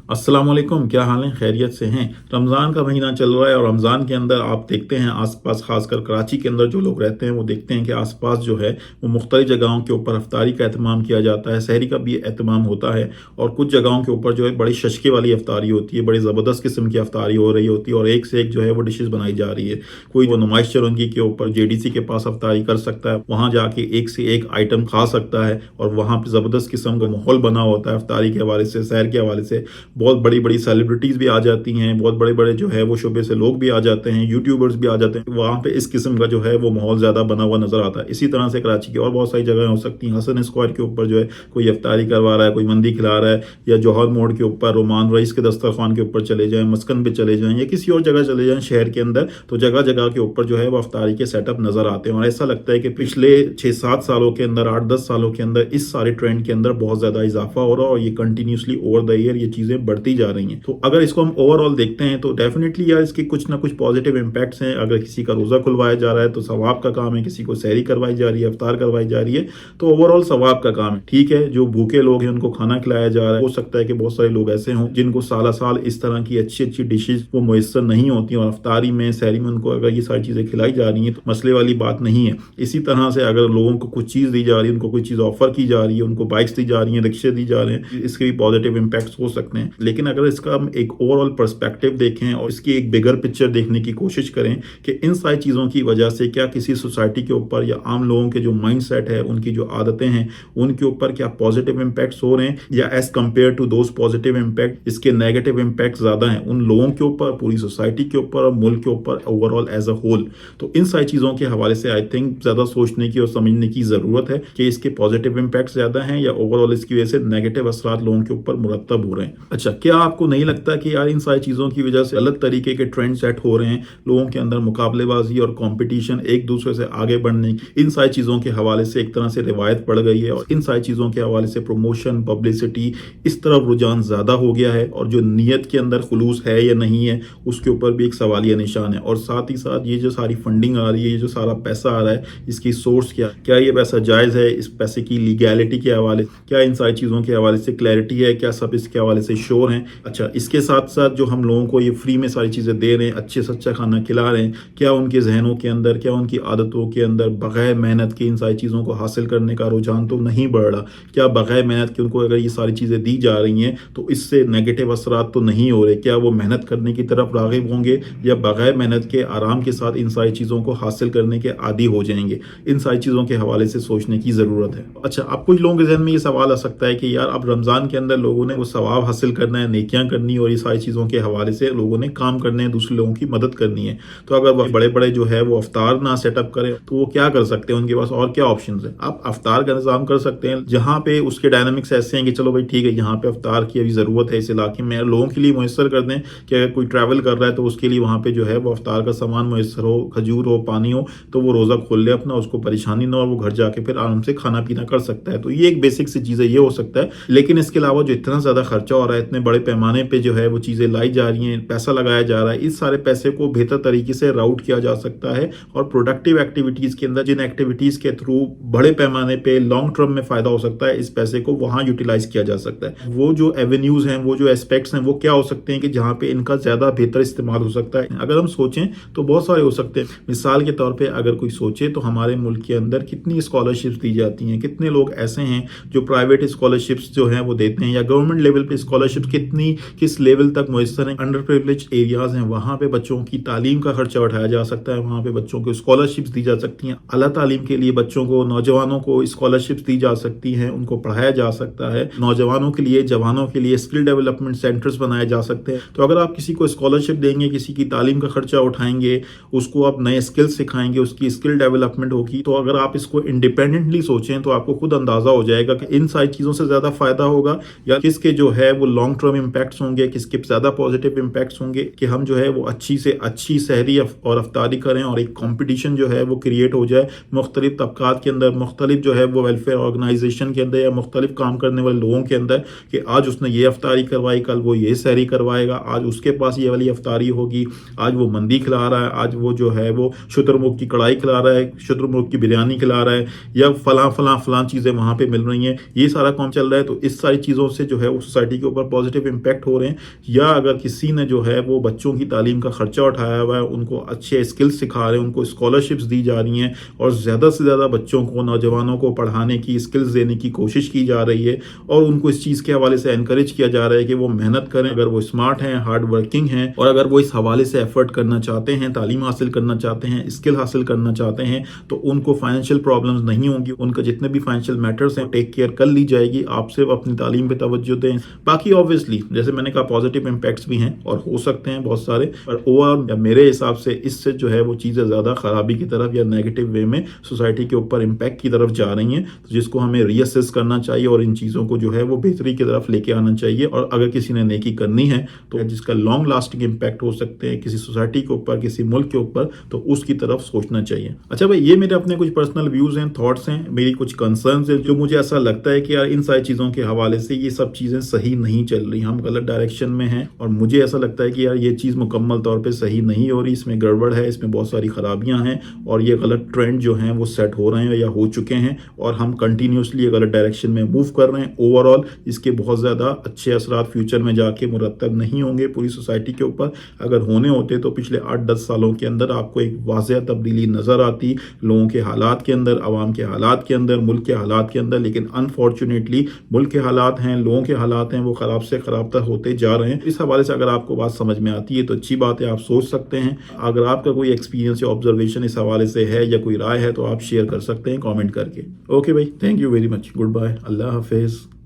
अस्सलाम वालेकुम, क्या हाल है? खैरियत से हैं? रमज़ान का महीना चल रहा है और रमज़ान के अंदर आप देखते हैं आस-पास ख़ासकर कराची के अंदर जो लोग रहते हैं वो देखते हैं कि आस-पास जो है वो मुख्तलिफ़ जगहों के ऊपर इफ्तारी का एहतमाम किया जाता है, सहरी का भी एहतमाम होता है और कुछ जगहों के ऊपर जो है बड़ी शशके वाली इफ्तारी होती है, बड़ी ज़बरदस्त किस्म की इफ्तारी हो रही होती है और एक से एक जो है वो डिशेज़ बनाई जा रही है। कोई वो नुमाइश चौरंगी के ऊपर जेडीसी के पास इफ्तारी कर सकता है, वहाँ जाके एक से एक आइटम खा सकता है और वहाँ पे ज़बरदस्त किस्म का माहौल बना होता है इफ्तारी के हवाले से, सहर के हवाले से। बहुत बड़ी-बड़ी सेलिब्रिटीज़ भी आ जाती हैं, बहुत बड़े-बड़े जो है वो शोबे से लोग भी आ जाते हैं, यूट्यूबर्स भी आ जाते हैं। वहाँ पे इस किस्म का जो है वो माहौल ज़्यादा बना हुआ नज़र आता है। इसी तरह से कराची की और बहुत सारी जगहें हो सकती हैं। हसन स्क्वायर के ऊपर जो है कोई इफ्तारी करवा रहा है, कोई मंदी खिला रहा है, या जौहर मोड़ के ऊपर रोमान रईस के दस्तरखान के ऊपर चले जाएँ, मस्कन पे चले जाएँ या किसी और जगह चले जाएँ शहर के अंदर, तो जगह-जगह के ऊपर जो है वो इफ्तारी के सेटअप नज़र आते हैं और ऐसा लगता है कि पिछले 6-7 सालों के अंदर, 8-10 सालों के अंदर इस सारे ट्रेंड के अंदर बहुत ज़्यादा इज़ाफ़ा हो रहा है और ये कंटिन्यूअसली ओवर द ईयर ये चीज़ें बढ़ती जा रही हैं। तो अगर इसको हम ओवरऑल देखते हैं तो डेफिनेटली यार इसके कुछ ना कुछ पॉजिटिव इम्पैक्ट्स हैं। अगर किसी का रोज़ा खुलवाया जा रहा है तो सवाब का काम है, किसी को सहरी करवाई जा रही है, इफ्तार करवाई जा रही है, तो ओवरऑल सवाब का काम है। ठीक है, जो भूखे लोग हैं उनको खाना खिलाया जा रहा है। हो सकता है कि बहुत सारे लोग ऐसे हों जिनको साल इस तरह की अच्छी डिशेज वो मुयस्सर नहीं होती और इफ्तारी में, सहरी में उनको अगर ये सारी चीज़ें खिलाई जा रही हैं तो मसले वाली बात नहीं है। इसी तरह से अगर लोगों को कुछ चीज़ दी जा रही है, उनको कोई चीज़ ऑफर की जा रही है, उनको बाइक्स दी जा रही हैं, रिक्शे दी जा रहे हैं, इसके भी पॉजिटिव इम्पैक्ट्स हो सकते हैं। लेकिन अगर इसका हम एक ओवरऑल पर्सपेक्टिव देखें और इसकी एक बिगर पिक्चर देखने की कोशिश करें कि इन सारी चीज़ों की वजह से क्या किसी सोसाइटी के ऊपर या आम लोगों के जो माइंड सेट है, उनकी जो आदतें हैं, उनके ऊपर क्या पॉजिटिव इम्पैक्ट्स हो रहे हैं या as compare to those positive impact इसके नेगेटिव इम्पैक्ट ज़्यादा हैं उन लोगों के ऊपर, पूरी सोसाइटी के ऊपर और मुल्क के ऊपर ओवरऑल एज अ होल। तो इन सारी चीज़ों के हवाले से आई थिंक ज़्यादा सोचने की और समझने की ज़रूरत है कि इसके पॉजिटिव इम्पैक्ट ज़्यादा हैं या ओवरऑल इसकी वजह से नेगेटिव असरात लोगों के ऊपर मुरतब हो रहे हैं। अच्छा, क्या आपको नहीं लगता कि यार इन सारी चीज़ों की वजह से अलग तरीके के ट्रेंड सेट हो रहे हैं, लोगों के अंदर मुकाबलेबाजी और कंपटीशन, एक दूसरे से आगे बढ़ने की, इन सारी चीज़ों के हवाले से एक तरह से रिवायत पड़ गई है और इन सारी चीज़ों के हवाले से प्रमोशन, पब्लिसिटी, इस तरफ रुझान ज़्यादा हो गया है और जो नीयत के अंदर खुलूस है या नहीं है उसके ऊपर भी एक सवालिया निशान है। और साथ ही साथ ये जो सारी फंडिंग आ रही है, ये जो सारा पैसा आ रहा है, इसकी सोर्स क्या ये पैसा जायज़ है, इस पैसे की लीगैलिटी के हवाले, क्या इन सारी चीज़ों के हवाले से क्लैरिटी है, क्या सब इसके हवाले से श्योर हैं। अच्छा, इसके साथ साथ जो हम लोगों को ये फ्री में सारी चीज़ें दे रहे हैं, अच्छे से अच्छा खाना खिला रहे हैं, क्या उनके जहनों के अंदर, क्या उनकी आदतों के अंदर बग़ैर मेहनत के इन सारी चीज़ों को हासिल करने का रुझान तो नहीं बढ़ रहा? क्या बग़ैर मेहनत के उनको अगर ये सारी चीज़ें दी जा रही हैं तो इससे नेगेटिव असरात तो नहीं हो रहे? क्या वो मेहनत करने की तरफ राग़िब होंगे या बग़ैर मेहनत के आराम के साथ इन सारी चीज़ों को हासिल करने के आदी हो जाएंगे? इन सारी चीज़ों के हवाले से सोचने की ज़रूरत है। अच्छा, अब कुछ लोगों के जहन में ये सवाल आ सकता है कि यार अब रमज़ान के अंदर लोगों ने वो सवाब हासिल करना है, नेकियां करनी और ये सारी चीज़ों के हवाले से लोगों ने काम करने हैं, दूसरे लोगों की मदद करनी है। तो अगर वो बड़े-बड़े जो है वो अफ्तार ना सेटअप करें तो वो क्या कर सकते हैं? उनके पास और क्या ऑप्शंस हैं? आप अफ्तार का इंतज़ाम कर सकते हैं जहाँ पे उसके डायनामिक्स ऐसे हैं कि चलो भाई ठीक है, यहाँ पे अफ्तार की अभी ज़रूरत है इस इलाके में, लोगों के लिए मुयस्सर कर दें कि अगर कोई ट्रैवल कर रहा है तो उसके लिए वहाँ पे जो है वो अफ्तार का सामान मुयस्सर हो, खजूर हो, पानी हो, तो वो रोज़ा खोल ले अपना, उसको परेशानी ना हो और वो घर जाके फिर आराम से खाना पीना कर सकता है। तो ये एक बेसिक सी चीज़ है, ये हो सकता है। लेकिन इसके अलावा जो इतना ज़्यादा खर्चा हो रहा है, इतने बड़े पैमाने पे जो है वो चीज़ें लाई जा रही हैं, पैसा लगाया जा रहा है, इस सारे पैसे को बेहतर तरीके से राउट किया जा सकता है और प्रोडक्टिव एक्टिविटीज़ के अंदर जिन एक्टिविटीज़ के थ्रू बड़े पैमाने पे लॉन्ग टर्म में फ़ायदा हो सकता है, इस पैसे को वहाँ यूटिलाइज़ किया जा सकता है। वो जो एवेन्यूज़ हैं, वो जो एस्पेक्ट्स हैं, वो क्या हो सकते हैं कि जहाँ पे इनका ज़्यादा बेहतर इस्तेमाल हो सकता है? अगर हम सोचें तो बहुत सारे हो सकते हैं। मिसाल के तौर पे अगर कोई सोचे तो हमारे मुल्क के अंदर कितनी स्कॉलरशिप्स दी जाती हैं, कितने लोग ऐसे हैं जो प्राइवेट स्कॉलरशिप्स जो हैं वो देते हैं, या गवर्नमेंट लेवल पे स्कॉलरशिप किस लेवल तक मुयस्सर हैं। अंडर प्रिविलेज एरियाज हैं, वहाँ पे बच्चों की तालीम का खर्चा उठाया जा सकता है, वहाँ पे बच्चों को स्कॉलरशिप्स दी जा सकती हैं, आला तालीम के लिए बच्चों को, नौजवानों को स्कॉलरशिप्स दी जा सकती हैं, उनको पढ़ाया जा सकता है। नौजवानों के लिए, जवानों के लिए स्किल डेवलपमेंट सेंटर्स बनाए जा सकते हैं। तो अगर आप किसी को स्कॉलरशिप देंगे, किसी की तालीम का खर्चा उठाएंगे, उसको आप नए स्किल्स सिखाएंगे, उसकी स्किल डेवलपमेंट होगी, तो अगर आप इसको इंडिपेंडेंटली सोचें तो आपको खुद अंदाजा हो जाएगा कि इन सारी चीज़ों से ज़्यादा फ़ायदा होगा या किसके जो है वो लॉन्ग टर्म इम्पैक्ट्स होंगे, किसके ज़्यादा पॉजिटिव इम्पैक्ट्स होंगे कि हम जो है वो अच्छी से अच्छी सहरी और अफ्तारी करें और एक कॉम्पिटिशन जो है वो क्रिएट हो जाए मुख्तलिफ तबकात के अंदर, मुख्तलिफ जो है वो वेलफेयर ऑर्गेनाइजेशन के अंदर या मुख्तलिफ काम करने वाले लोगों के अंदर कि आज उसने ये अफ्तारी करवाई, कल वो ये सहरी करवाएगा, आज उसके पास ये वाली अफ्तारी होगी, आज वो मंदी खिला रहा है, आज वो जो है वो शुतुरमुर्ग की कढ़ाई खिला रहा है, शुतुरमुर्ग की बिरयानी खिला रहा है, या फलां चीज़ें वहाँ पे मिल रही हैं, ये सारा काम चल रहा है। तो इस सारी चीज़ों से जो है वो सोसाइटी के ऊपर पॉजिटिव इम्पैक्ट हो रहे हैं, या अगर किसी ने जो है वो बच्चों की तालीम का खर्चा उठाया हुआ है, उनको अच्छे स्किल्स सिखा रहे हैं, उनको स्कॉलरशिप्स दी जा रही हैं और ज़्यादा से ज़्यादा बच्चों को, नौजवानों को पढ़ाने की, स्किल्स देने की कोशिश की जा रही है और उनको इस चीज़ के हवाले से एनकरेज किया जा रहा है कि वो मेहनत करें। अगर वो स्मार्ट हैं, हार्ड वर्किंग हैं और अगर वो इस हवाले से एफर्ट करना चाहते हैं, तालीम हासिल करना चाहते हैं, स्किल हासिल करना चाहते हैं, तो उनको फाइनेंशियल प्रॉब्लम्स नहीं होंगी। उनका जितने भी फाइनेंशियल मैटर्स हैं टेक केयर कर ली जाएगी। आप सिर्फ अपनी तालीम पे तवज्जो दें। बाकी ऑब्वियसली जैसे मैंने कहा पॉजिटिव इम्पैक्ट्स भी हैं और हो सकते हैं बहुत सारे, पर ओवरऑल मेरे हिसाब से इससे जो है वो चीज़ें ज़्यादा खराबी की तरफ या नेगेटिव वे में सोसाइटी के ऊपर इम्पैक्ट की तरफ जा रही हैं, तो जिसको हमें रीअसेस करना चाहिए और इन चीज़ों को जो है वो बेहतरी की तरफ लेके आना चाहिए। और अगर किसी ने नेकी करनी है तो जिसका लॉन्ग लास्टिंग इम्पैक्ट हो सकते हैं किसी सोसाइटी के ऊपर, किसी मुल्क के ऊपर, तो उसकी तरफ सोचना चाहिए। अच्छा भाई, ये मेरे अपने कुछ पर्सनल व्यूज़ हैं, थॉट्स हैं, मेरी कुछ कंसर्न्स हैं, जो मुझे ऐसा लगता है कि यार इन सारी चीज़ों के हवाले से ये सब चीज़ें सही नहीं चल रही, हम गलत डायरेक्शन में हैं और मुझे ऐसा लगता है कि यार ये चीज़ मुकम्मल तौर पे सही नहीं हो रही, इसमें गड़बड़ है, इसमें बहुत सारी खराबियां हैं और ये गलत ट्रेंड जो हैं वो सेट हो रहे हैं या हो चुके हैं और हम कंटिन्यूसली ये गलत डायरेक्शन में मूव कर रहे हैं। ओवरऑल इसके बहुत ज़्यादा अच्छे असरात फ्यूचर में जाके मुरतब नहीं होंगे पूरी सोसाइटी के ऊपर। अगर होने होते तो पिछले 8-10 सालों के अंदर आपको एक वाज़ेह तब्दीली नज़र आती लोगों के हालात के अंदर, आवाम के हालात के अंदर, मुल्क के हालात के अंदर। लेकिन अनफॉर्चुनेटली मुल्क के हालात हैं, लोगों के हालात हैं, वो ख़राब से ख़राब तक होते जा रहे हैं। इस हवाले से अगर आपको बात समझ में आती है तो अच्छी बात है, आप सोच सकते हैं। अगर आपका कोई एक्सपीरियंस या ऑब्जर्वेशन इस हवाले से है या कोई राय है तो आप शेयर कर सकते हैं कमेंट करके। ओके भाई, thank you very much, good bye, अल्लाह हाफिज़।